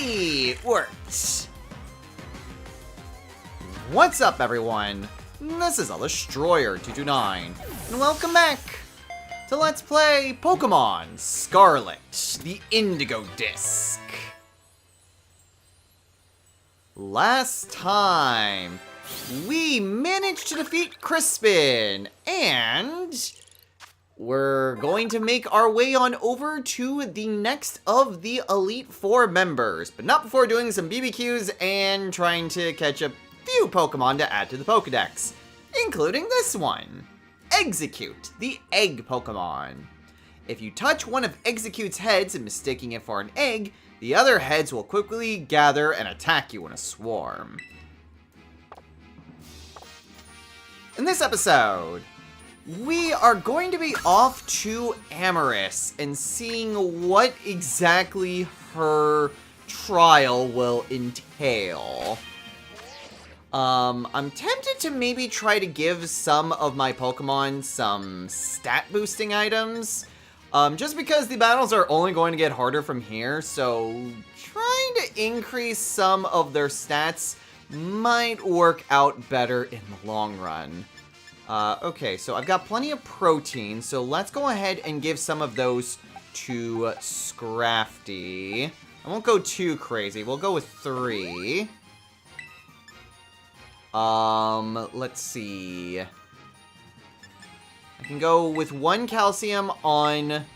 It worked! What's up, everyone? This is Destroyer229, and welcome back to Let's Play Pokemon Scarlet, the Indigo Disc. Last time, we managed to defeat Crispin, and we're going to make our way on over to the next of the Elite Four members, but not before doing some BBQs and trying to catch a few Pokemon to add to the Pokedex, including this one, Execute, the egg Pokemon. If you touch one of Execute's heads and mistaking it for an egg, the other heads will quickly gather and attack you in a swarm. In this episode, we are going to be off to Amorous and seeing what exactly her trial will entail. I'm tempted to maybe try to give some of my Pokemon some stat boosting items, just because the battles are only going to get harder from here, so trying to increase some of their stats might work out better in the long run. Okay, so I've got plenty of protein, so let's go ahead and give some of those to Scrafty. I won't go too crazy, we'll go with 3. Let's see. I can go with 1 calcium on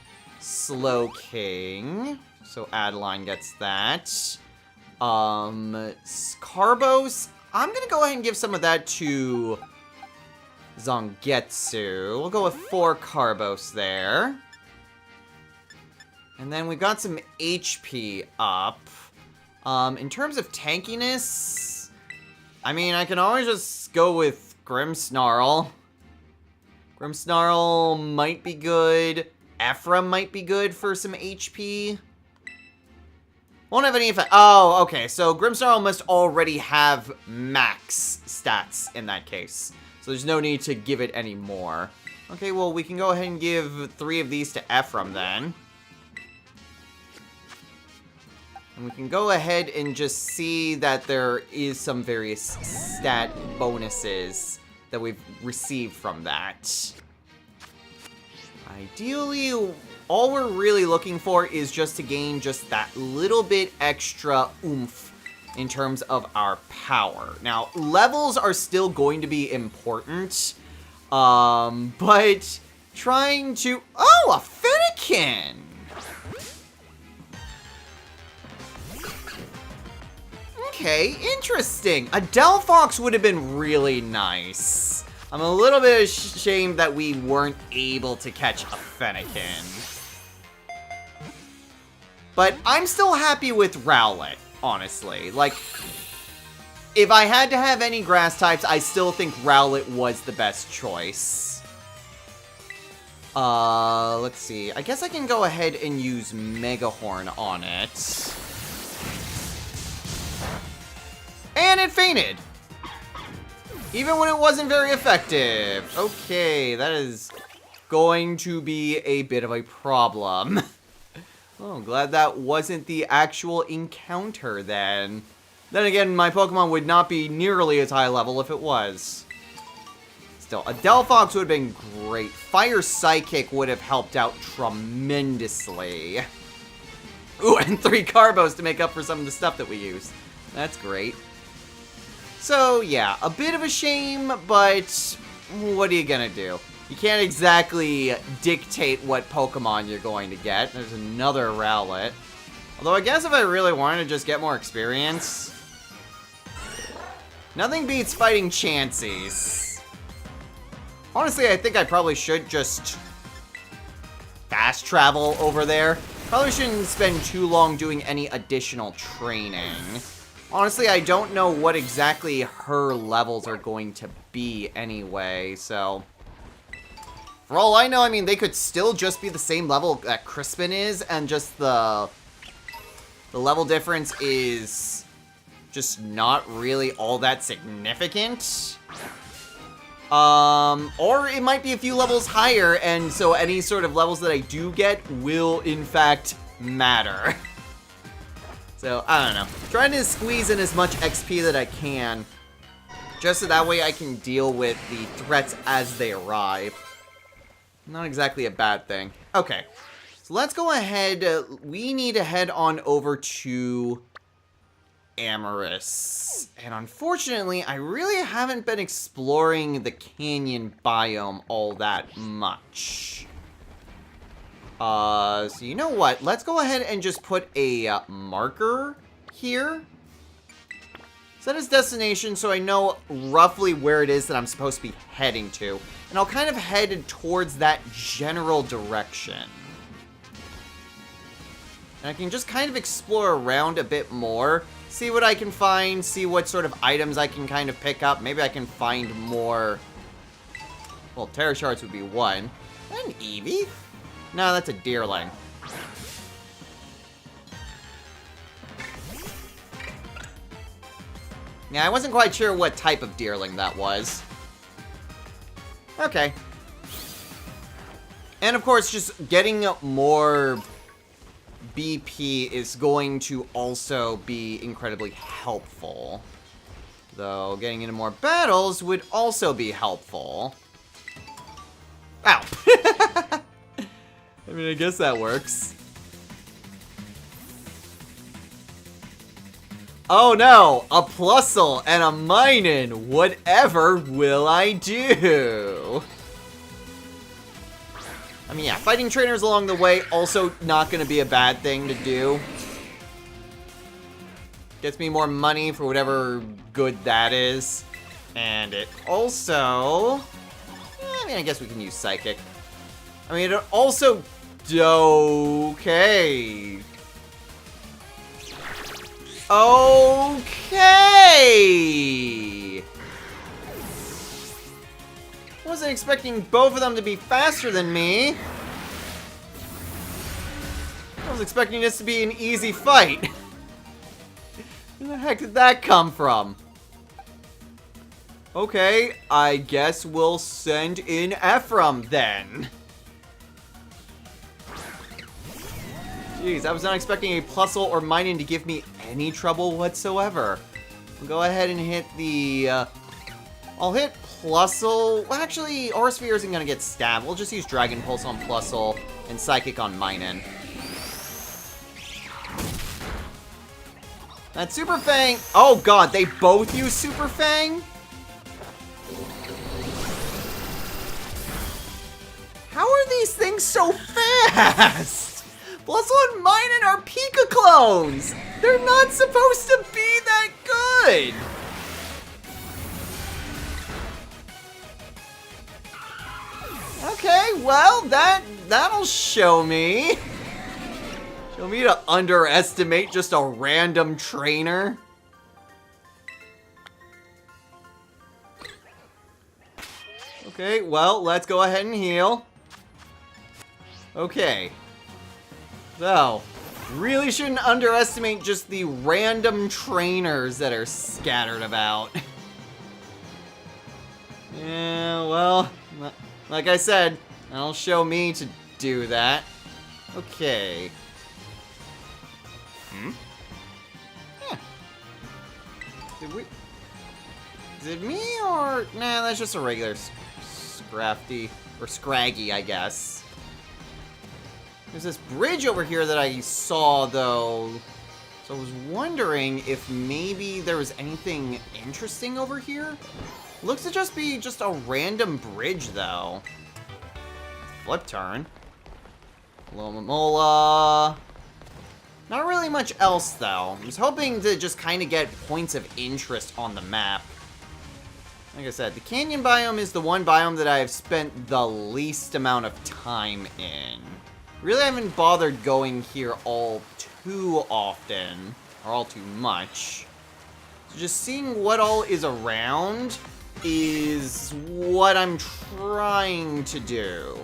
Slowking, so Adeline gets that. Carbos, I'm gonna go ahead and give some of that to Zangetsu. We'll go with 4 Carbos there. And then we've got some HP up. In terms of tankiness, I mean, I can always just go with Grimmsnarl. Grimmsnarl might be good. Ephraim might be good for some HP. Won't have any effect. Oh, okay. So Grimmsnarl must already have max stats in that case. So there's no need to give it any more. Okay, well, we can go ahead and give 3 of these to Ephraim then. And we can go ahead and just see that there is some various stat bonuses that we've received from that. Ideally, all we're really looking for is just to gain just that little bit extra oomph in terms of our power. Now, levels are still going to be important, but trying to... Oh, a Fennekin! Okay, interesting. A Delphox would have been really nice. I'm a little bit ashamed that we weren't able to catch a Fennekin. But I'm still happy with Rowlet, honestly. Like, if I had to have any grass types, I still think Rowlet was the best choice. Let's see. I guess I can go ahead and use Megahorn on it. And it fainted! Even when it wasn't very effective. Okay, that is going to be a bit of a problem. Oh, glad that wasn't the actual encounter then. Then again, my Pokemon would not be nearly as high level if it was. Still, a Delphox would have been great. Fire Psychic would have helped out tremendously. Ooh, and 3 Carbos to make up for some of the stuff that we used. That's great. So, yeah, a bit of a shame, but what are you gonna do? You can't exactly dictate what Pokemon you're going to get. There's another Rowlet. Although, I guess if I really wanted to just get more experience, nothing beats fighting Chanseys. Honestly, I think I probably should just fast travel over there. Probably shouldn't spend too long doing any additional training. Honestly, I don't know what exactly her levels are going to be anyway, so... For all I know, I mean, they could still just be the same level that Crispin is, and just the level difference is just not really all that significant. Or it might be a few levels higher, and so any sort of levels that I do get will, in fact, matter. So, I don't know. Trying to squeeze in as much XP that I can. Just so that way I can deal with the threats as they arrive. Not exactly a bad thing. Okay. So let's go ahead. We need to head on over to Amorous. And unfortunately, I really haven't been exploring the canyon biome all that much. So you know what? Let's go ahead and just put a marker here. Set as destination so I know roughly where it is that I'm supposed to be heading to. And I'll kind of head towards that general direction. And I can just kind of explore around a bit more. See what I can find, see what sort of items I can kind of pick up. Maybe I can find more... Well, Terra Shards would be one. An Eevee? No, that's a Deerling. Yeah, I wasn't quite sure what type of Deerling that was. Okay. And of course, just getting more BP is going to also be incredibly helpful. Though, getting into more battles would also be helpful. Ow! I mean, I guess that works. Oh no! A Plusle and a Minun! Whatever will I do? I mean, yeah, fighting trainers along the way, also not gonna be a bad thing to do. Gets me more money for whatever good that is. And it also... I mean, I guess we can use Psychic. I mean, it also... Okay. Okay! Wasn't expecting both of them to be faster than me. I was expecting this to be an easy fight. Where the heck did that come from? Okay, I guess we'll send in Ephraim then. Jeez, I was not expecting a Plusle or Minun to give me any trouble whatsoever. We'll go ahead and hit the, I'll hit Plusle. Well, actually, Aura Sphere isn't gonna get stabbed. We'll just use Dragon Pulse on Plusle and Psychic on Minun. That Super Fang... Oh god, they both use Super Fang? How are these things so fast? Plusle and Minun are Pika clones! They're not supposed to be that good! Okay, well, that'll show me. Show me to underestimate just a random trainer. Okay, well, let's go ahead and heal. Okay. So, really shouldn't underestimate just the random trainers that are scattered about. Yeah, well, like I said, that'll show me to do that. Okay. Yeah. Is it me or... Nah, that's just a regular Scrafty. Or Scraggy, I guess. There's this bridge over here that I saw, though. So I was wondering if maybe there was anything interesting over here. Looks to just be just a random bridge, though. Flip turn. Lomomola. Not really much else, though. I was hoping to just kind of get points of interest on the map. Like I said, the canyon biome is the one biome that I have spent the least amount of time in. Really haven't bothered going here all too often, or all too much. So just seeing what all is around is what I'm trying to do.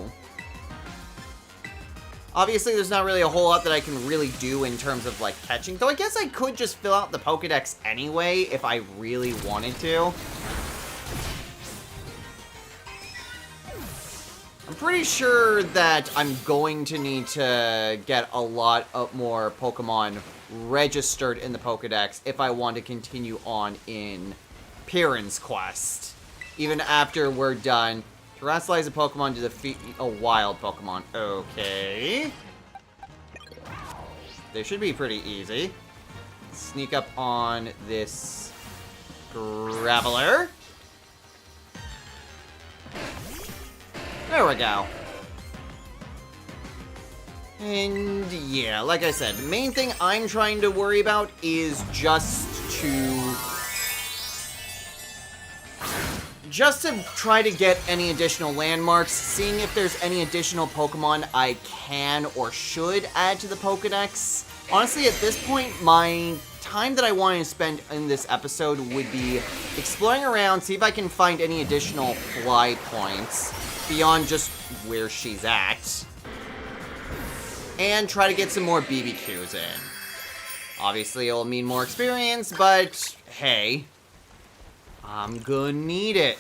Obviously, there's not really a whole lot that I can really do in terms of, like, catching. Though I guess I could just fill out the Pokédex anyway if I really wanted to. I'm pretty sure that I'm going to need to get a lot of more Pokemon registered in the Pokedex if I want to continue on in Piran's quest. Even after we're done. Terrasilize a Pokemon to defeat a wild Pokemon. Okay. They should be pretty easy. Sneak up on this Graveler. There we go. And yeah, like I said, the main thing I'm trying to worry about is just to try to get any additional landmarks, seeing if there's any additional Pokemon I can or should add to the Pokedex. Honestly, at this point, my time that I want to spend in this episode would be exploring around, see if I can find any additional fly points beyond just where she's at, and try to get some more BBQs in. Obviously, it'll mean more experience, but hey, I'm gonna need it.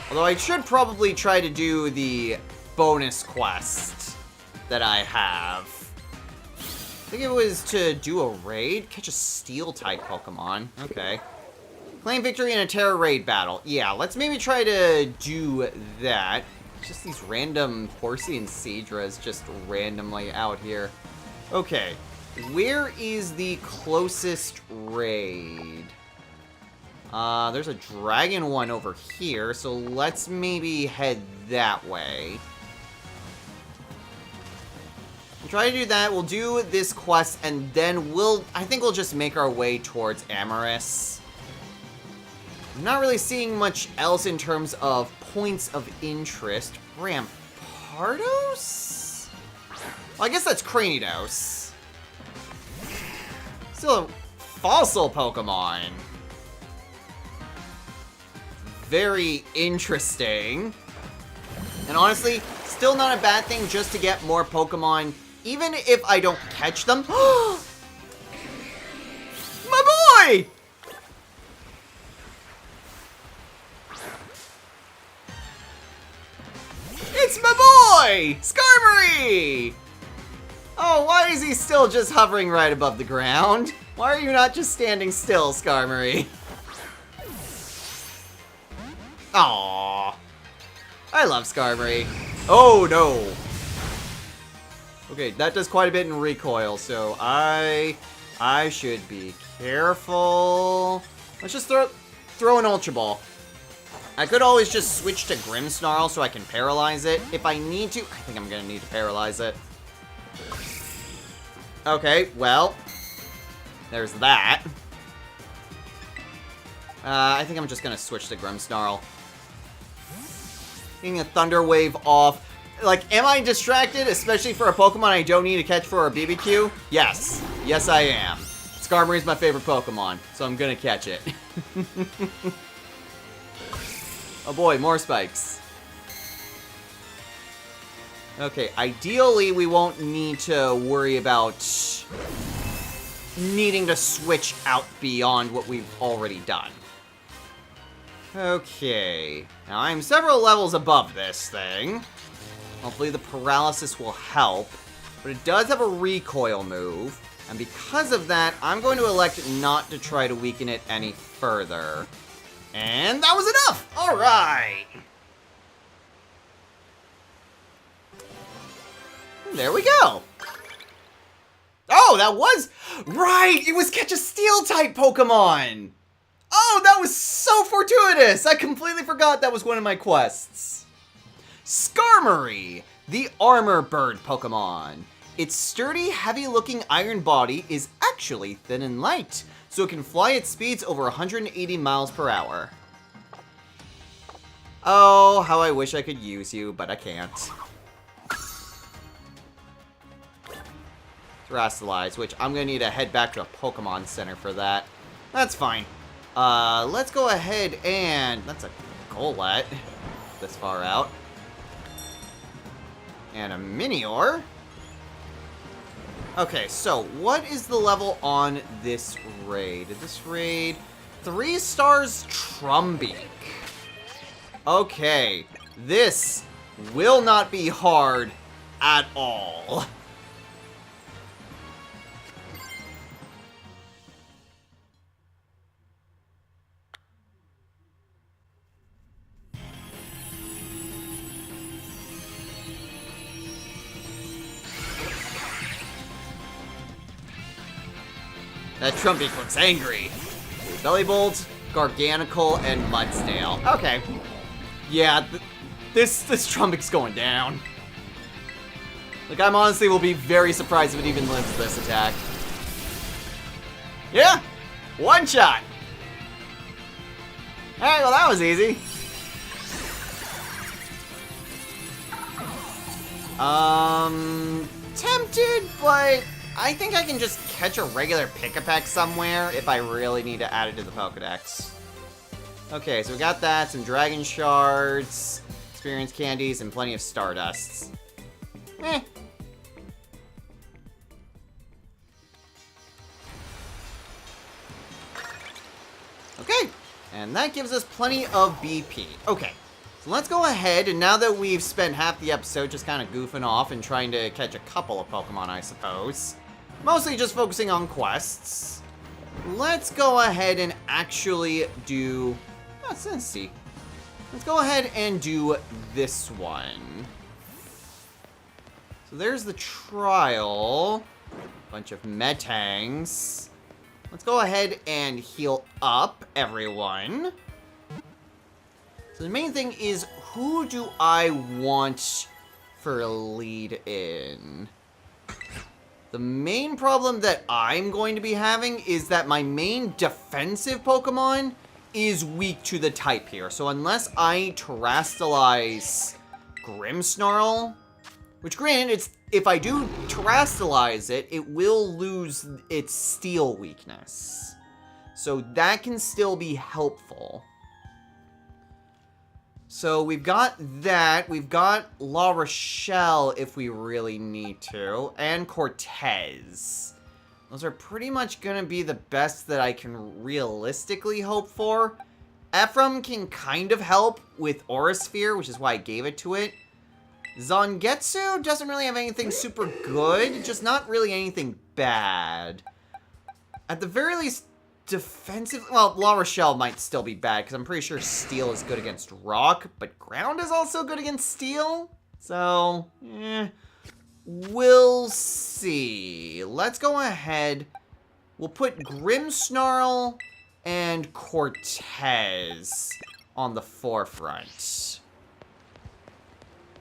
Although I should probably try to do the bonus quest that I have. I think it was to do a raid? Catch a Steel-type Pokemon. Okay. Claim victory in a Terra raid battle. Yeah, let's maybe try to do that. Just these random Horsey and Seadras just randomly out here. Okay. Where is the closest raid? There's a dragon one over here, so let's maybe head that way. We'll try to do that, we'll do this quest, and then I think we'll just make our way towards Amorous. I'm not really seeing much else in terms of points of interest. Rampardos? Well, I guess that's Cranidos. Still a fossil Pokemon. Very interesting. And honestly, still not a bad thing just to get more Pokemon, even if I don't catch them. My boy! It's my boy! Skarmory! Oh, why is he still just hovering right above the ground? Why are you not just standing still, Skarmory? Aww. I love Skarmory. Oh, no. Okay, that does quite a bit in recoil, so I should be careful. Let's just throw an Ultra Ball. I could always just switch to Grimmsnarl so I can paralyze it. If I need to, I think I'm gonna need to paralyze it. Okay, well, there's that. I think I'm just gonna switch to Grimmsnarl. Getting a Thunder Wave off. Like, am I distracted, especially for a Pokemon I don't need to catch for a BBQ? Yes. Yes, I am. Skarmory's my favorite Pokemon, so I'm gonna catch it. Oh boy, more spikes. Okay, ideally we won't need to worry about needing to switch out beyond what we've already done. Okay, now I'm several levels above this thing. Hopefully the paralysis will help, but it does have a recoil move, and because of that, I'm going to elect not to try to weaken it any further. And that was enough! Alright! There we go! Oh, that was... Right! It was catch a Steel-type Pokemon! Oh, that was so fortuitous! I completely forgot that was one of my quests. Skarmory, the Armor Bird Pokemon. Its sturdy, heavy-looking iron body is actually thin and light, so it can fly at speeds over 180 miles per hour. Oh, how I wish I could use you, but I can't. Terrasilize, which I'm gonna need to head back to a Pokemon Center for that. That's fine. Let's go ahead and... That's a Golett this far out. And a Minior. Okay, so what is the level on this raid? This raid... 3 stars Trumbeak. Okay, this will not be hard at all. That Trumpy looks angry. Bellybolt, Garganical, and Mudsdale. Okay. Yeah, this Trumpet's going down. Like, I'm honestly will be very surprised if it even lives this attack. Yeah! One shot! Alright, well that was easy. Tempted, but I think I can just catch a regular Pick-a-Peck somewhere if I really need to add it to the Pokedex. Okay, so we got that, some Dragon Shards, Experience Candies, and plenty of Stardusts. Eh. Okay, and that gives us plenty of BP. Okay, so let's go ahead, and now that we've spent half the episode just kind of goofing off and trying to catch a couple of Pokemon, I suppose, mostly just focusing on quests, let's go ahead and actually do... let's see. Let's go ahead and do this one. So there's the trial. Bunch of Metangs. Let's go ahead and heal up everyone. So the main thing is, who do I want for a lead in? The main problem that I'm going to be having is that my main defensive Pokemon is weak to the type here. So unless I Terrastalize Grimmsnarl, which granted, if I do Terrastalize it, it will lose its Steel weakness. So that can still be helpful. So we've got that. We've got La Rochelle if we really need to. And Cortez. Those are pretty much going to be the best that I can realistically hope for. Ephraim can kind of help with Aura Sphere, which is why I gave it to it. Zangetsu doesn't really have anything super good, just not really anything bad. At the very least, defensive... well, La Rochelle might still be bad, because I'm pretty sure Steel is good against Rock, but Ground is also good against Steel. So, we'll see. Let's go ahead. We'll put Grimmsnarl and Cortez on the forefront.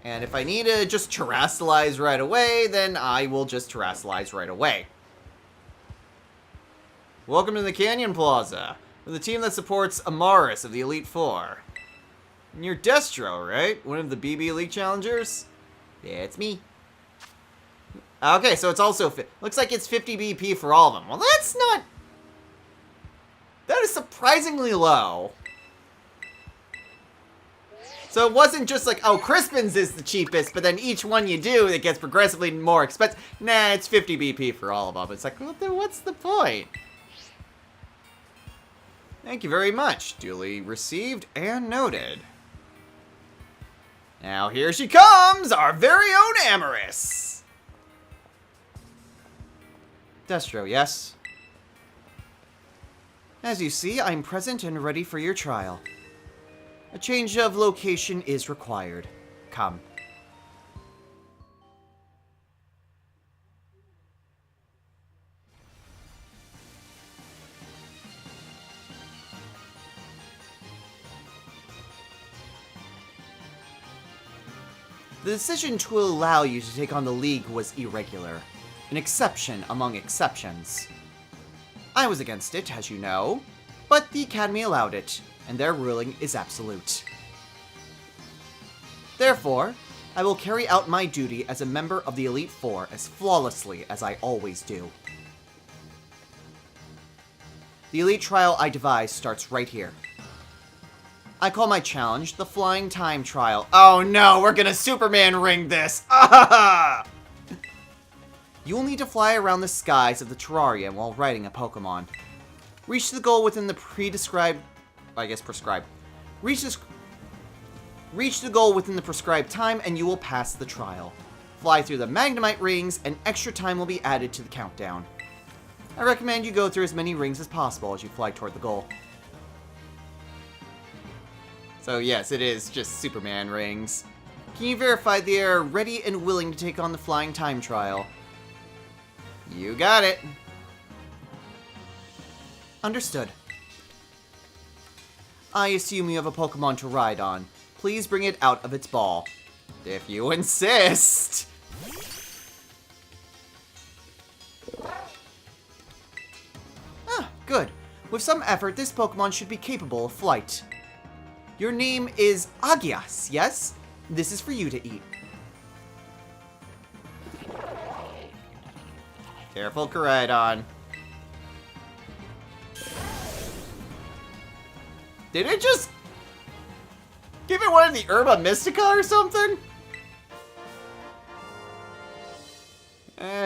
And if I need to just Terrastalize right away, then I will just Terrastalize right away. Welcome to the Canyon Plaza. We're the team that supports Amaris of the Elite Four. And you're Destro, right? One of the BB Elite Challengers? Yeah, it's me. Okay, so it's also... looks like it's 50 BP for all of them. Well, that's not... that is surprisingly low. So it wasn't just like, oh, Crispin's is the cheapest, but then each one you do, it gets progressively more expensive. Nah, it's 50 BP for all of them. It's like, well, then what's the point? Thank you very much. Duly received and noted. Now here she comes, our very own Amaris. Destro, yes? As you see, I'm present and ready for your trial. A change of location is required. Come. The decision to allow you to take on the League was irregular, an exception among exceptions. I was against it, as you know, but the Academy allowed it, and their ruling is absolute. Therefore, I will carry out my duty as a member of the Elite Four as flawlessly as I always do. The Elite Trial I devised starts right here. I call my challenge the Flying Time Trial. Oh no, we're gonna Superman ring this! Ah! You will need to fly around the skies of the Terraria while riding a Pokemon. Reach the goal within the prescribed... Reach the goal within the prescribed time and you will pass the trial. Fly through the Magnemite rings and extra time will be added to the countdown. I recommend you go through as many rings as possible as you fly toward the goal. So yes, it is just Superman rings. Can you verify they are ready and willing to take on the flying time trial? You got it. Understood. I assume you have a Pokemon to ride on. Please bring it out of its ball. If you insist. Ah, good. With some effort, this Pokemon should be capable of flight. Your name is Agias, yes? This is for you to eat. Careful, Koraidon. Did it just give it one of the Herba Mystica or something?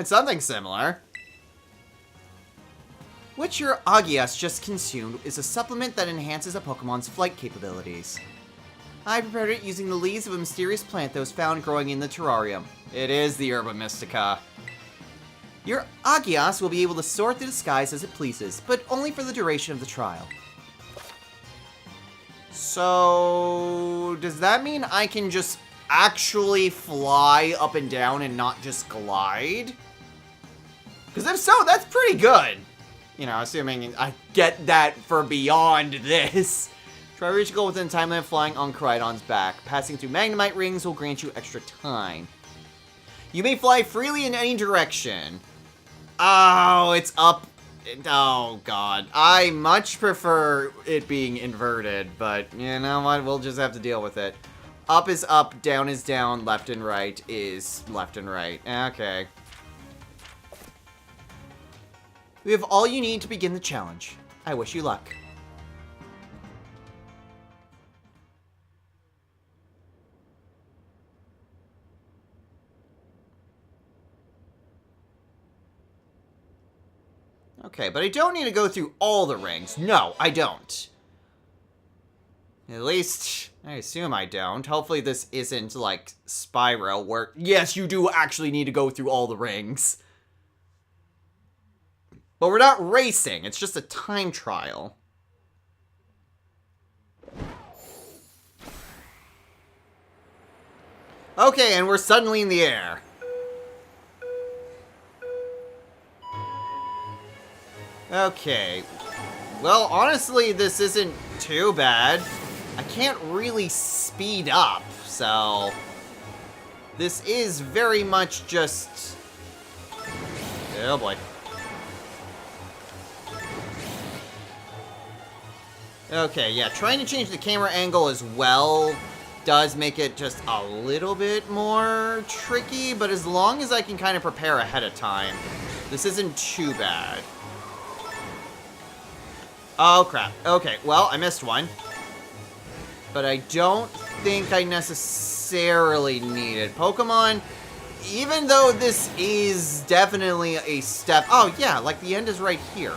Something similar. What your Agias just consumed is a supplement that enhances a Pokemon's flight capabilities. I prepared it using the leaves of a mysterious plant that was found growing in the terrarium. It is the Herba Mystica. Your Agias will be able to soar through the skies as it pleases, but only for the duration of the trial. So, does that mean I can just actually fly up and down and not just glide? Because if so, that's pretty good. You know, assuming I get that for beyond this. Try to reach a goal within time limit flying on Koraidon's back. Passing through Magnemite rings will grant you extra time. You may fly freely in any direction. Oh, it's up. Oh, God. I much prefer it being inverted, but you know what? We'll just have to deal with it. Up is up, down is down, left and right is left and right. Okay. We have all you need to begin the challenge. I wish you luck. Okay, but I don't need to go through all the rings. No, I don't. At least, I assume I don't. Hopefully this isn't like Spyro, where, yes, you do actually need to go through all the rings. But we're not racing, it's just a time trial. Okay, and we're suddenly in the air. Okay. Well, honestly, this isn't too bad. I can't really speed up, so... This is very much just... Oh boy. Okay, yeah, trying to change the camera angle as well does make it just a little bit more tricky, but as long as I can kind of prepare ahead of time, this isn't too bad. Oh, crap. Okay, well, I missed one. But I don't think I necessarily need it. Pokemon, even though this is definitely a step... Oh, yeah, like the end is right here.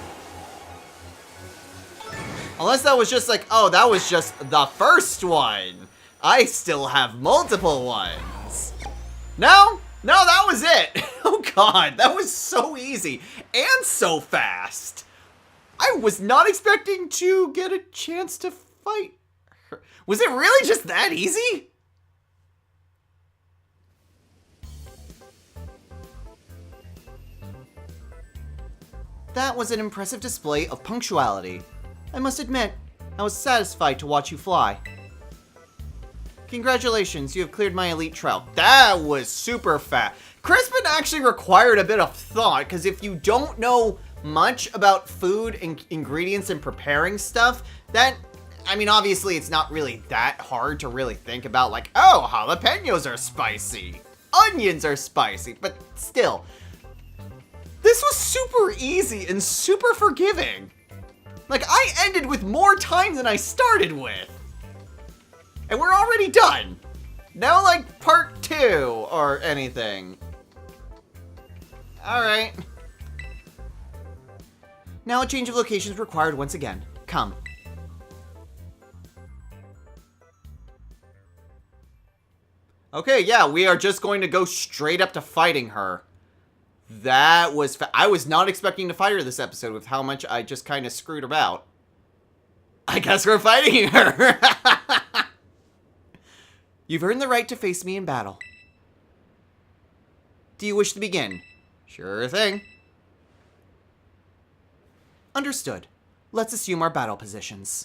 Unless that was just like, oh, that was just the first one. I still have multiple ones. No, that was it. Oh, God, that was so easy and so fast. I was not expecting to get a chance to fight her. Was it really just that easy? That was an impressive display of punctuality. I must admit, I was satisfied to watch you fly. Congratulations, you have cleared my elite trial. That was super fast. Crispin actually required a bit of thought, because if you don't know much about food and ingredients and preparing stuff, that, I mean, obviously it's not really that hard to really think about, like, oh, jalapenos are spicy, onions are spicy, but still, this was super easy and super forgiving. Like, I ended with more time than I started with. And we're already done. Now, like, part 2 or anything. Alright. Now a change of location is required once again. Come. Okay, yeah, we are just going to go straight up to fighting her. That was... I was not expecting to fight her this episode with how much I just kind of screwed about. I guess we're fighting her. You've earned the right to face me in battle. Do you wish to begin? Sure thing. Understood. Let's assume our battle positions.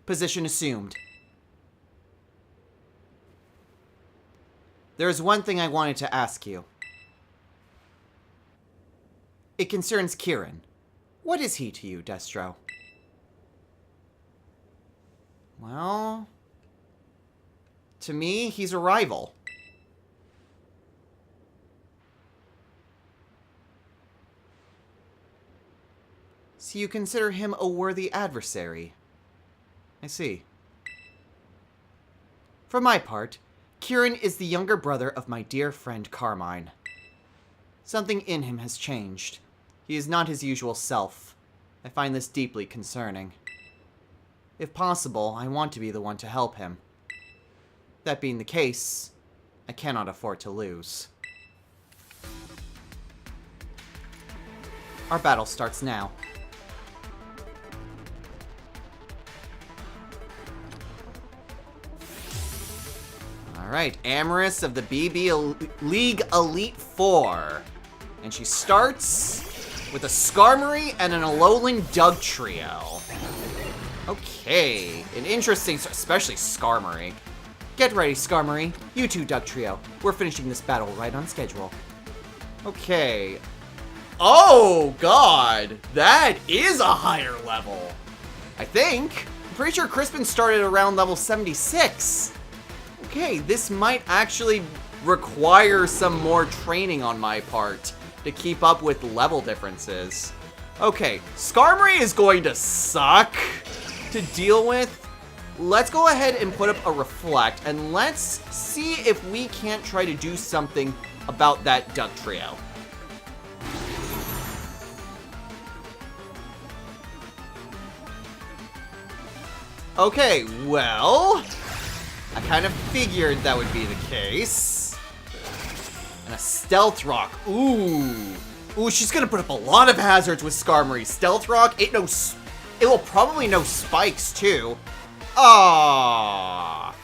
Position assumed. There is one thing I wanted to ask you. It concerns Kieran. What is he to you, Destro? Well... to me, he's a rival. So you consider him a worthy adversary? I see. For my part, Kieran is the younger brother of my dear friend Carmine. Something in him has changed. He is not his usual self. I find this deeply concerning. If possible, I want to be the one to help him. That being the case, I cannot afford to lose. Our battle starts now. Alright, Amorous of the BB League Elite 4. And she starts with a Skarmory and an Alolan Dugtrio. Okay, an interesting, especially Skarmory. Get ready, Skarmory. You too, Dugtrio. We're finishing this battle right on schedule. Okay. Oh, God. That is a higher level. I think. I'm pretty sure Crispin started around level 76. Okay, this might actually require some more training on my part to keep up with level differences. Okay, Skarmory is going to suck to deal with. Let's go ahead and put up a Reflect, and let's see if we can't try to do something about that Dugtrio. Okay, well, I kind of figured that would be the case. And a Stealth Rock. Ooh. Ooh, she's gonna put up a lot of hazards with Skarmory. Stealth Rock, it will probably know spikes, too. Ah,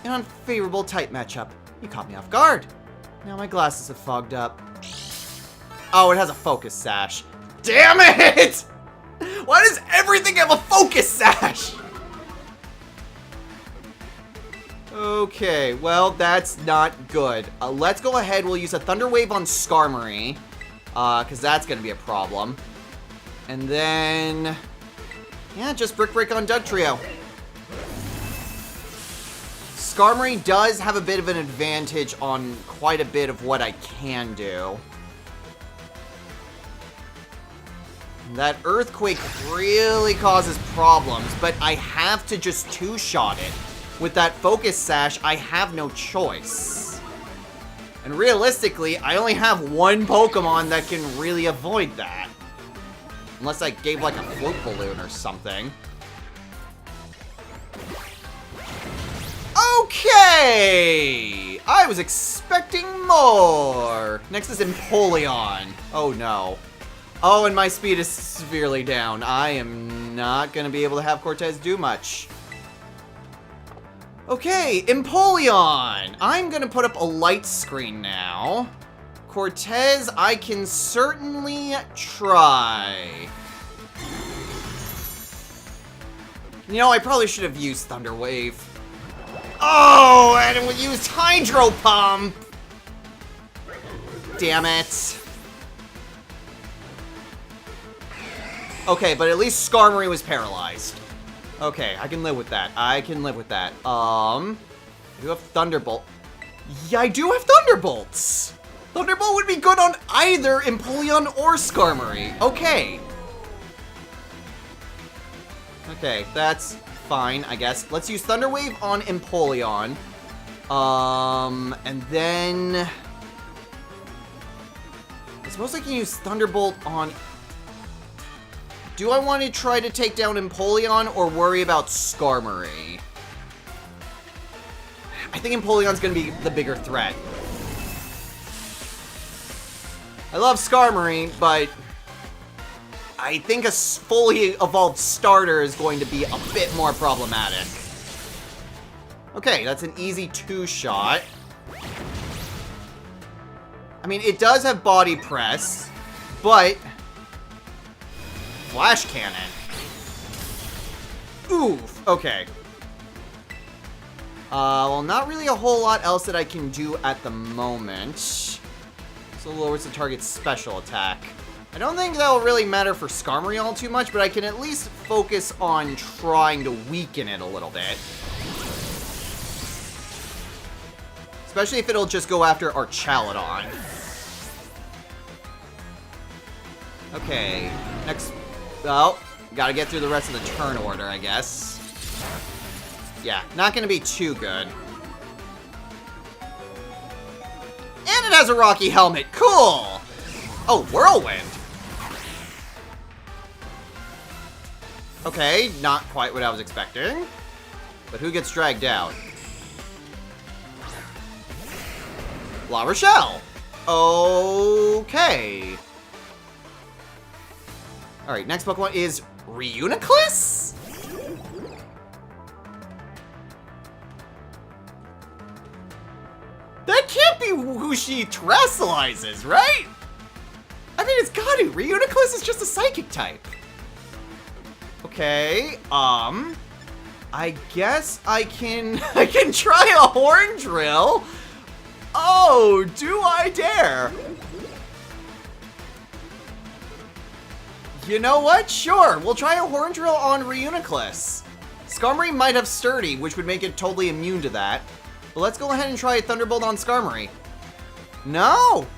an unfavorable type matchup. You caught me off guard. Now my glasses have fogged up. Oh, it has a Focus Sash. Damn it! Why does everything have a Focus Sash? Okay, well, that's not good. Let's go ahead. We'll use a Thunder Wave on Skarmory, because that's going to be a problem. And then, yeah, just Brick Break on Dugtrio. Skarmory does have a bit of an advantage on quite a bit of what I can do. That Earthquake really causes problems, but I have to just two-shot it. With that Focus Sash, I have no choice. And realistically, I only have one Pokemon that can really avoid that. Unless I gave like a float balloon or something. Okay! I was expecting more! Next is Empoleon. Oh no. Oh, and my speed is severely down. I am not going to be able to have Cortez do much. Okay, Empoleon! I'm going to put up a light screen now. Cortez, I can certainly try. You know, I probably should have used Thunder Wave. Oh, and we used Hydro Pump! Damn it. Okay, but at least Skarmory was paralyzed. Okay, I can live with that. I can live with that. I do have Thunderbolt. Yeah, I do have Thunderbolts! Thunderbolt would be good on either Empoleon or Skarmory. Okay. Okay, that's fine, I guess. Let's use Thunder Wave on Empoleon. And then... I suppose I can use Thunderbolt on... Do I want to try to take down Empoleon or worry about Skarmory? I think Empoleon's going to be the bigger threat. I love Skarmory, but I think a fully evolved starter is going to be a bit more problematic. Okay, that's an easy 2-shot. I mean, it does have body press, but flash cannon. Oof, okay. Well, not really a whole lot else that I can do at the moment. So lowers the target's special attack. I don't think that will really matter for Skarmory all too much, but I can at least focus on trying to weaken it a little bit. Especially if it'll just go after Archaludon. Okay, next... Oh, gotta get through the rest of the turn order, I guess. Yeah, not gonna be too good. And it has a Rocky Helmet. Cool! Oh, Whirlwind. Okay, not quite what I was expecting. But who gets dragged out? La Rochelle. Okay. Alright, next Pokemon is Reuniclus? That can't be who she terrestrializes, right? I mean, it's gotta. Reuniclus is just a psychic type. Okay, I guess I can try a Horn Drill. Oh, do I dare? You know what? Sure, we'll try a Horn Drill on Reuniclus. Skarmory might have Sturdy, which would make it totally immune to that. But let's go ahead and try a Thunderbolt on Skarmory. No!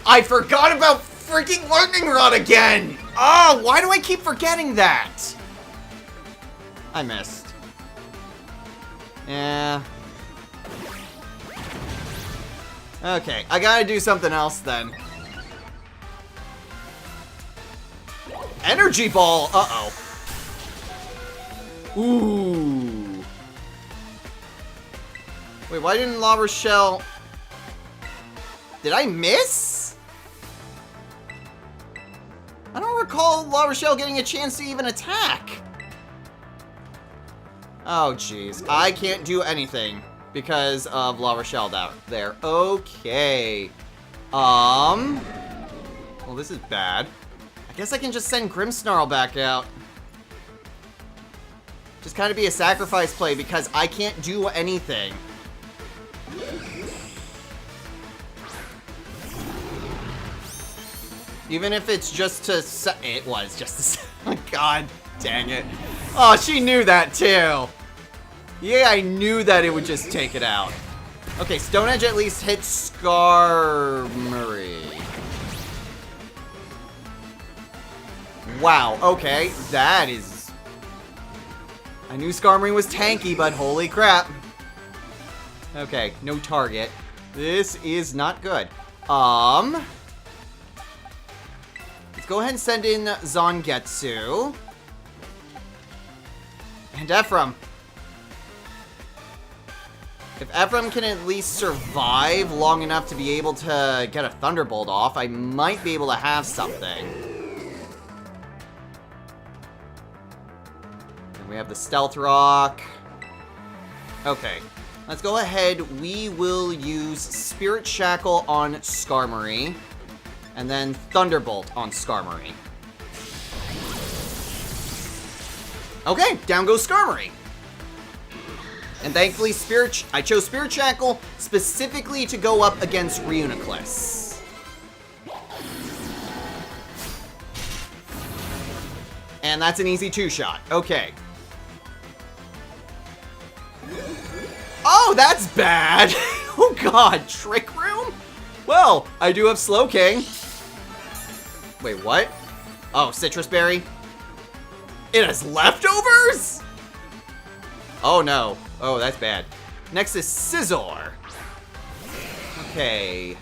I forgot about freaking Lightning Rod again! Oh, why do I keep forgetting that? I missed. Yeah. Okay, I gotta do something else then. Energy Ball! Uh-oh. Ooh. Wait, why didn't La Rochelle... Did I miss? I don't recall La Rochelle getting a chance to even attack. Oh, jeez. I can't do anything because of La Rochelle down there. Okay. Well, this is bad. I guess I can just send Grimmsnarl back out. Just kind of be a sacrifice play because I can't do anything. Even if it's just to it was just to God dang it. Oh, she knew that too. Yeah, I knew that it would just take it out. Okay, Stone Edge at least hits Skarmory. Wow, okay, that is... I knew Skarmory was tanky, but holy crap. Okay, no target. This is not good. Let's go ahead and send in Zangetsu. And Ephraim. If Ephraim can at least survive long enough to be able to get a Thunderbolt off, I might be able to have something. And we have the Stealth Rock. Okay, let's go ahead. We will use Spirit Shackle on Skarmory. And then Thunderbolt on Skarmory. Okay, down goes Skarmory. And thankfully, I chose Spirit Shackle specifically to go up against Reuniclus. And that's an easy 2-shot. Okay. Oh, that's bad. Oh god, Trick Room? Well, I do have Slowking. Wait, what? Oh, Citrus Berry? It has leftovers? Oh no. Oh, that's bad. Next is Scizor. Okay.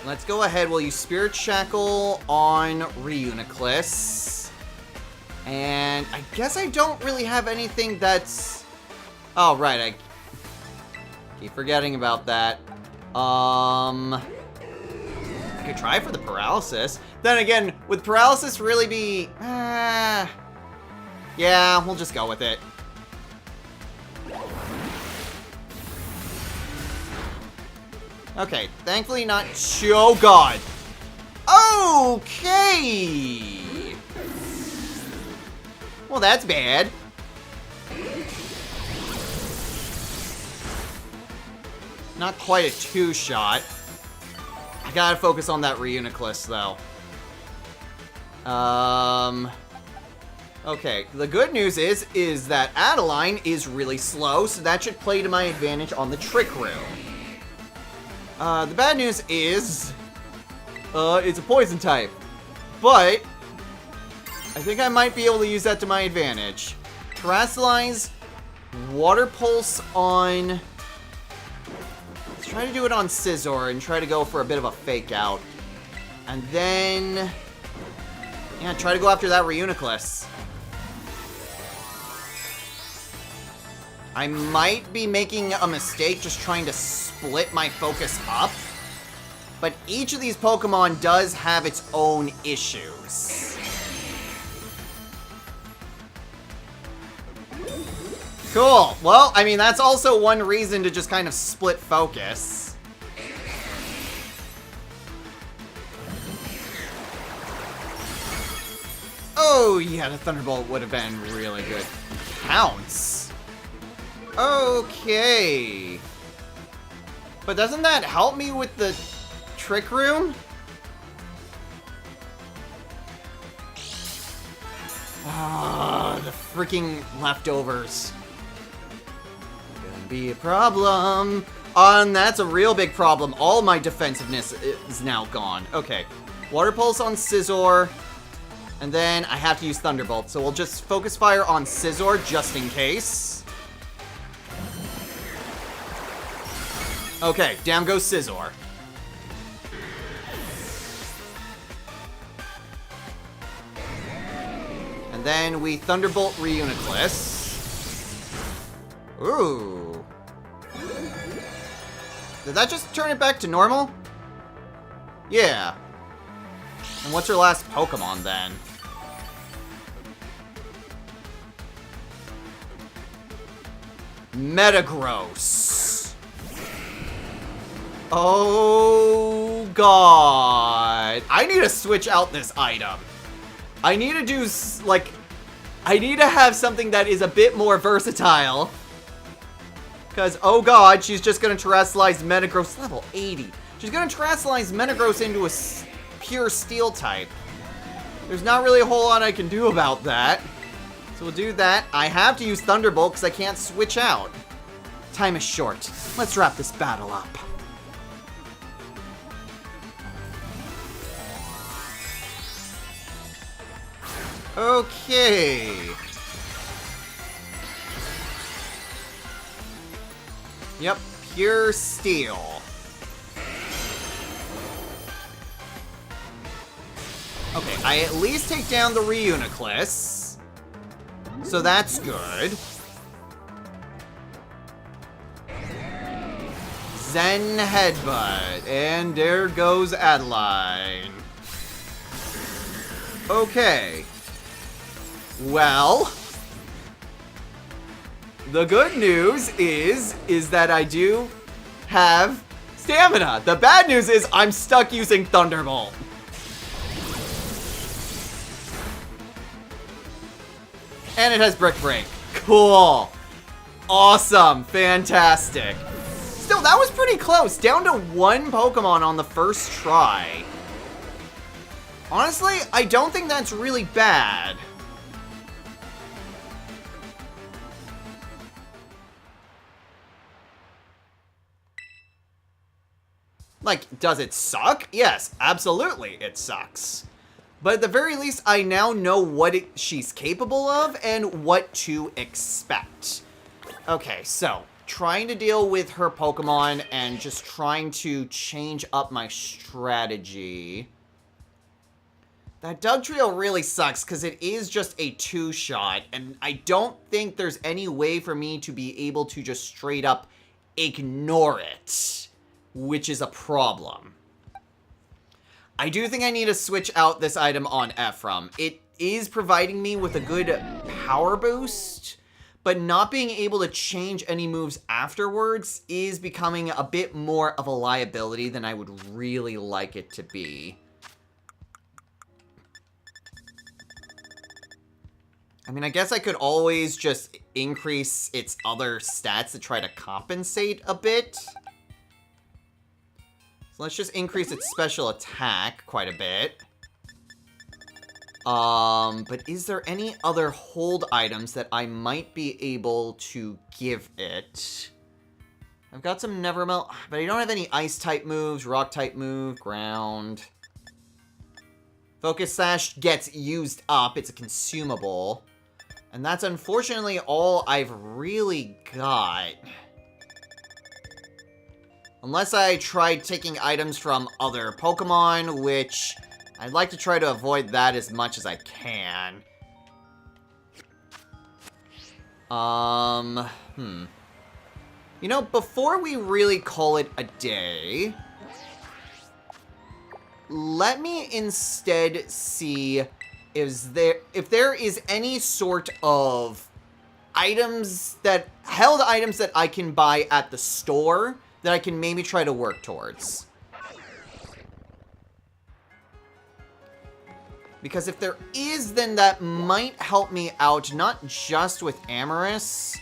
Let's go ahead. We'll use Spirit Shackle on Reuniclus. And I guess I don't really have anything that's... Oh, right. I keep forgetting about that. I could try for the Paralysis. Then again, would Paralysis really be... Yeah, we'll just go with it. Okay, thankfully not... Oh, God. Okay. Well, that's bad. Not quite a two-shot. I gotta focus on that Reuniclus, though. Okay, the good news is that Adeline is really slow, so that should play to my advantage on the Trick Room. The bad news is... it's a poison type. But... I think I might be able to use that to my advantage. Terrasilize, Water Pulse on... Let's try to do it on Scizor and try to go for a bit of a fake out. And then... Yeah, try to go after that Reuniclus. I might be making a mistake just trying to split my focus up. But each of these Pokemon does have its own issues. Cool. Well, I mean, that's also one reason to just kind of split focus. Oh, yeah, the Thunderbolt would have been really good. Pounce. Okay. But doesn't that help me with the Trick Room? Ah, the freaking leftovers. Gonna be a problem. And that's a real big problem. All my defensiveness is now gone. Okay. Water Pulse on Scizor. And then I have to use Thunderbolt. So we'll just Focus Fire on Scizor just in case. Okay, down goes Scizor. And then we Thunderbolt Reuniclus. Ooh. Did that just turn it back to normal? Yeah. And what's her last Pokemon then? Metagross. Oh, God. I need to switch out this item. I need to do, like... I need to have something that is a bit more versatile. Because, oh God, she's just going to Terrasilize Metagross level 80. She's going to Terrasilize Metagross into a pure Steel type. There's not really a whole lot I can do about that. So we'll do that. I have to use Thunderbolt because I can't switch out. Time is short. Let's wrap this battle up. Okay. Yep, pure Steel. Okay, I at least take down the Reuniclus. So that's good. Zen Headbutt. And there goes Adeline. Okay. Well, the good news is that I do have stamina. The bad news is I'm stuck using Thunderbolt. And it has Brick Break. Cool. Awesome. Fantastic. Still, that was pretty close. Down to one Pokemon on the first try. Honestly, I don't think that's really bad. Like, does it suck? Yes, absolutely, it sucks. But at the very least, I now know what she's capable of and what to expect. Okay, so, trying to deal with her Pokemon and just trying to change up my strategy. That Dugtrio really sucks because it is just a 2-shot, and I don't think there's any way for me to be able to just straight up ignore it, which is a problem. I do think I need to switch out this item on Ephraim. It is providing me with a good power boost, but not being able to change any moves afterwards is becoming a bit more of a liability than I would really like it to be. I mean, I guess I could always just increase its other stats to try to compensate a bit. So let's just increase its special attack quite a bit. But is there any other hold items that I might be able to give it? I've got some Nevermelt, but I don't have any Ice-type moves, Rock-type move, Ground. Focus Sash gets used up. It's a consumable. And that's unfortunately all I've really got. Unless I tried taking items from other Pokemon, which I'd like to try to avoid that as much as I can. You know, before we really call it a day, let me instead see if there is any sort of held items that I can buy at the store that I can maybe try to work towards. Because if there is, then that might help me out, not just with Amorous,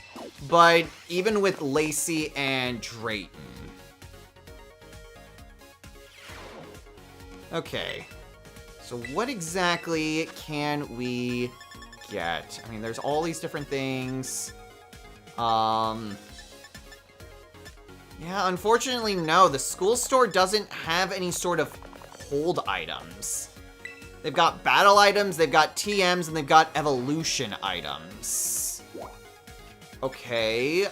but even with Lacey and Drayton. Okay. So what exactly can we get? I mean, there's all these different things. Yeah, unfortunately, no. The school store doesn't have any sort of hold items. They've got battle items, they've got TMs, and they've got evolution items. Okay,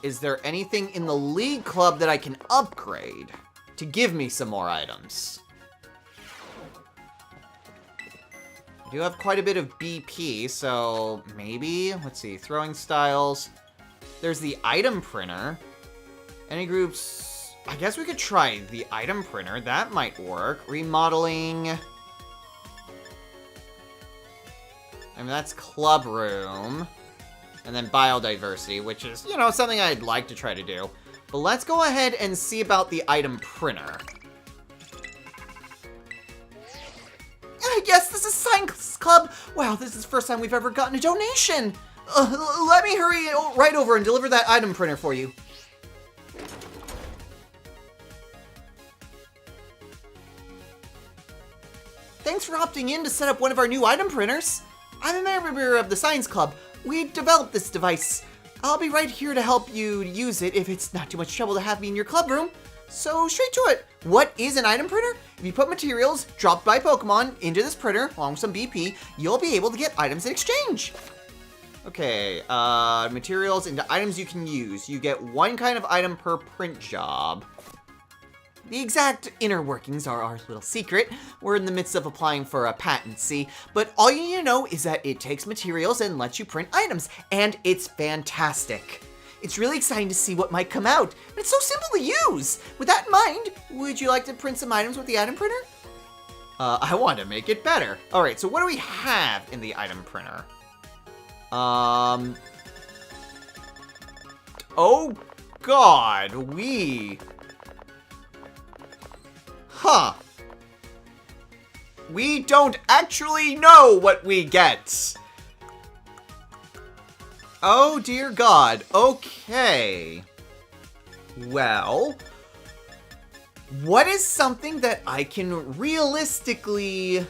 is there anything in the League Club that I can upgrade to give me some more items? I do have quite a bit of BP, so maybe, let's see, throwing styles. There's the item printer. Any groups, I guess we could try the item printer, that might work. Remodeling. I mean, that's club room. And then biodiversity, which is, you know, something I'd like to try to do. But let's go ahead and see about the item printer. Yes, this is Science Club. Wow, this is the first time we've ever gotten a donation. Let me hurry right over and deliver that item printer for you. Thanks for opting in to set up one of our new item printers. I'm a member of the Science Club. We developed this device. I'll be right here to help you use it if it's not too much trouble to have me in your club room. So straight to it. What is an item printer? If you put materials dropped by Pokemon into this printer, along with some BP, you'll be able to get items in exchange. Okay, materials into items you can use. You get one kind of item per print job. The exact inner workings are our little secret. We're in the midst of applying for a patent, see? But all you need to know is that it takes materials and lets you print items, and it's fantastic. It's really exciting to see what might come out, and it's so simple to use. With that in mind, would you like to print some items with the item printer? I want to make it better. All right, so what do we have in the item printer? Oh God, Huh. We don't actually know what we get. Oh dear God, okay. Well, what is something that I can realistically,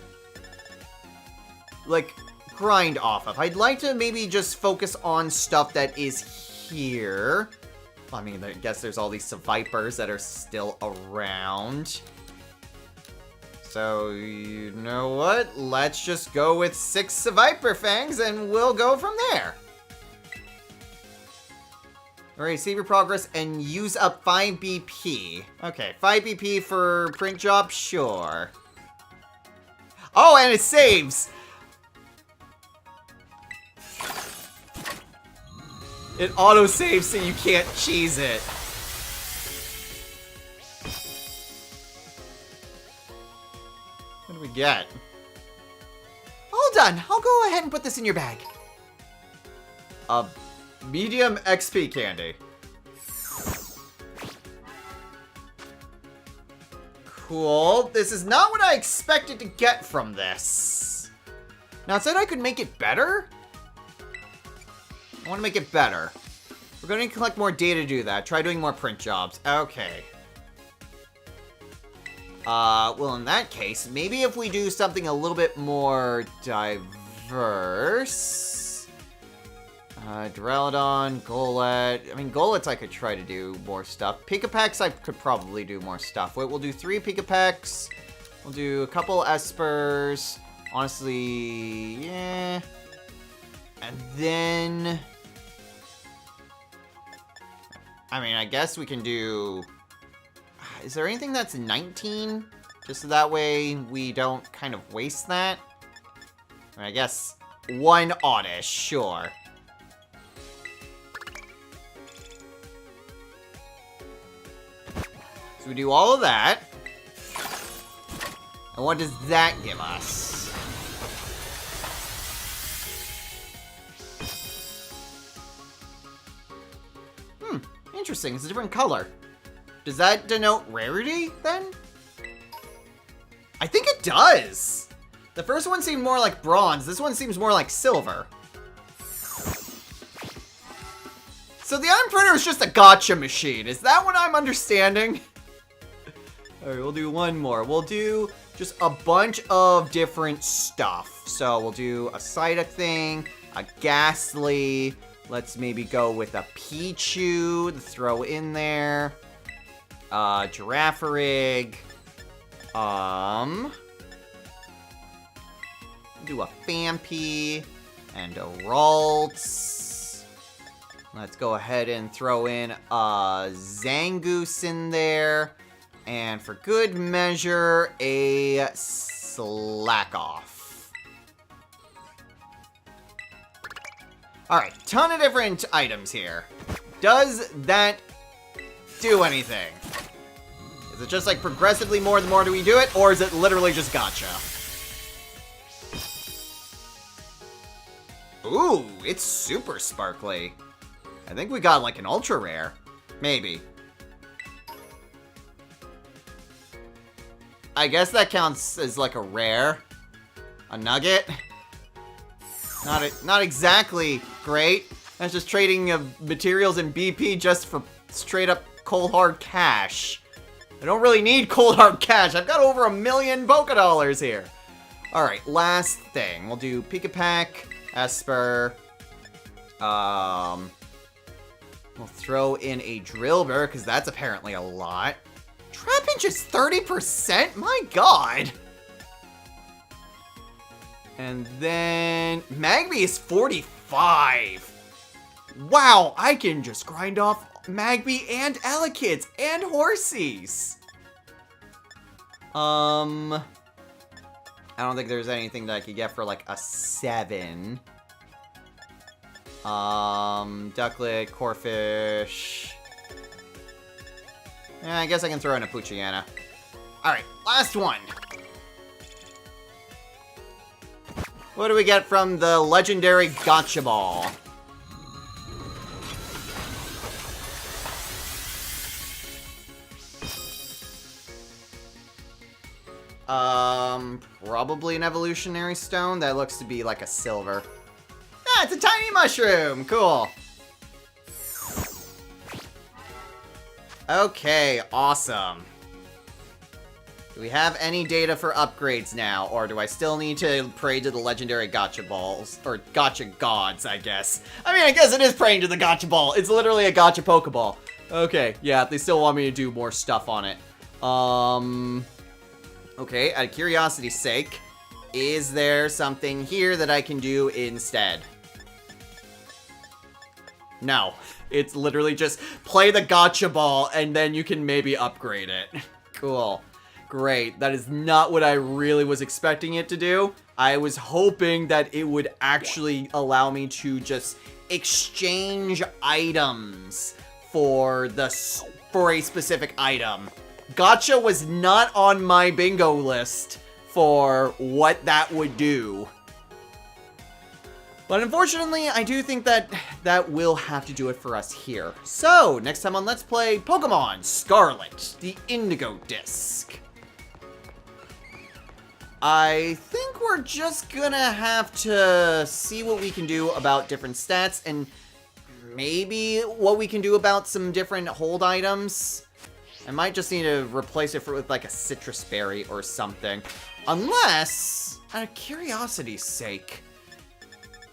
like, grind off of? I'd like to maybe just focus on stuff that is here. I mean, I guess there's all these Vipers that are still around. So, you know what? Let's just go with 6 Viper Fangs and we'll go from there. Alright, save your progress and use up 5 BP. Okay, 5 BP for print job? Sure. Oh, and it saves! It auto-saves so you can't cheese it. What do we get? All done! I'll go ahead and put this in your bag. A medium XP candy. Cool. This is not what I expected to get from this. Now, it said I could make it better? I want to make it better. We're going to collect more data to do that. Try doing more print jobs. Okay. Well, in that case, maybe if we do something a little bit more diverse. Duraludon, Golett. I mean, Goletts I could try to do more stuff. Pikapeks I could probably do more stuff. Wait, we'll do 3 Pikapeks. We'll do a couple Espers. Honestly, yeah. And then... I mean, I guess we can do... Is there anything that's 19? Just so that way we don't kind of waste that? I mean, I guess 1 Oddish, sure. So we do all of that. And what does that give us? Interesting, it's a different color. Does that denote rarity, then? I think it does! The first one seemed more like bronze, this one seems more like silver. So the iron printer is just a gotcha machine, is that what I'm understanding? Alright, we'll do one more. We'll do just a bunch of different stuff. So we'll do a Psyduck thing, a Ghastly. Let's maybe go with a Pichu to throw in there. Giraffarig. Do a Phanpy and a Ralts. Let's go ahead and throw in a Zangoose in there. And for good measure, a Slackoff. Alright, ton of different items here. Does that do anything? Is it just like progressively more the more do we do it, or is it literally just gotcha? Ooh, it's super sparkly. I think we got like an ultra rare. Maybe. I guess that counts as like a rare. A nugget. Not exactly great. That's just trading of materials and BP just for straight up cold hard cash. I don't really need cold hard cash. I've got over 1 million Poké Dollars here. Alright, last thing. We'll do Pikapak, Esper. We'll throw in a Drillbur, because that's apparently a lot. Trapinch is 30%? My god! And then Magby is 45. Wow, I can just grind off Magby and Elekid and Horsies. I don't think there's anything that I could get for like a 7. Ducklet, Corphish. Yeah, I guess I can throw in a Poochyena. Alright, last one. What do we get from the legendary Gotcha Ball? Probably an evolutionary stone. That looks to be like a silver. Ah, it's a tiny mushroom! Cool. Okay, awesome. Do we have any data for upgrades now, or do I still need to pray to the legendary Gotcha Balls? Or Gotcha Gods, I guess. I mean, I guess it is praying to the Gotcha Ball. It's literally a Gotcha Pokeball. Okay, yeah, they still want me to do more stuff on it. Okay, out of curiosity's sake, is there something here that I can do instead? No. It's literally just play the gotcha ball and then you can maybe upgrade it. Cool. Great. That is not what I really was expecting it to do. I was hoping that it would actually allow me to just exchange items for a specific item. Gotcha was not on my bingo list for what that would do. But unfortunately, I do think that will have to do it for us here. So, next time on Let's Play Pokemon Scarlet, the Indigo Disc. I think we're just gonna have to see what we can do about different stats and maybe what we can do about some different hold items. I might just need to replace it with like a citrus berry or something. Unless, out of curiosity's sake,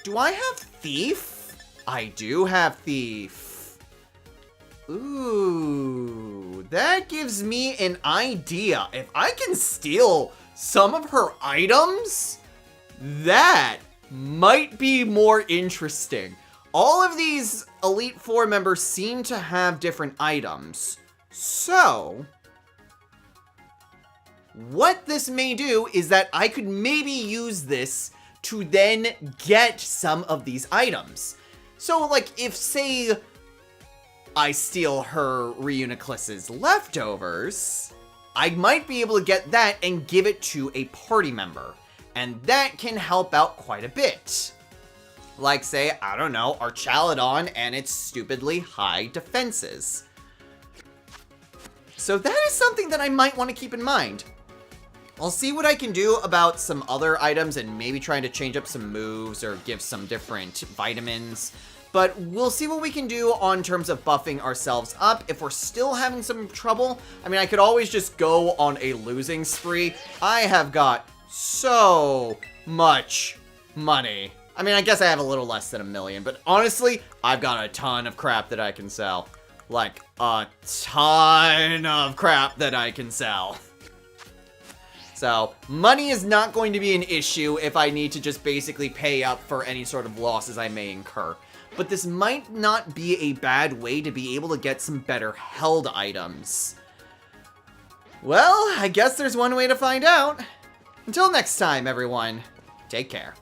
do I have Thief? I do have Thief. Ooh, that gives me an idea. If I can steal some of her items, that might be more interesting. All of these Elite Four members seem to have different items. So, what this may do is that I could maybe use this to then get some of these items. So, like, if, say, I steal her Reuniclus's leftovers, I might be able to get that and give it to a party member. And that can help out quite a bit. Like, say, I don't know, Archaludon and its stupidly high defenses. So that is something that I might want to keep in mind. I'll see what I can do about some other items and maybe trying to change up some moves or give some different vitamins. But we'll see what we can do on terms of buffing ourselves up. If we're still having some trouble, I mean, I could always just go on a losing spree. I have got so much money. I mean, I guess I have a little less than $1 million, but honestly, I've got a ton of crap that I can sell. Like, a ton of crap that I can sell. So, money is not going to be an issue if I need to just basically pay up for any sort of losses I may incur. But this might not be a bad way to be able to get some better held items. Well, I guess there's one way to find out. Until next time, everyone, take care.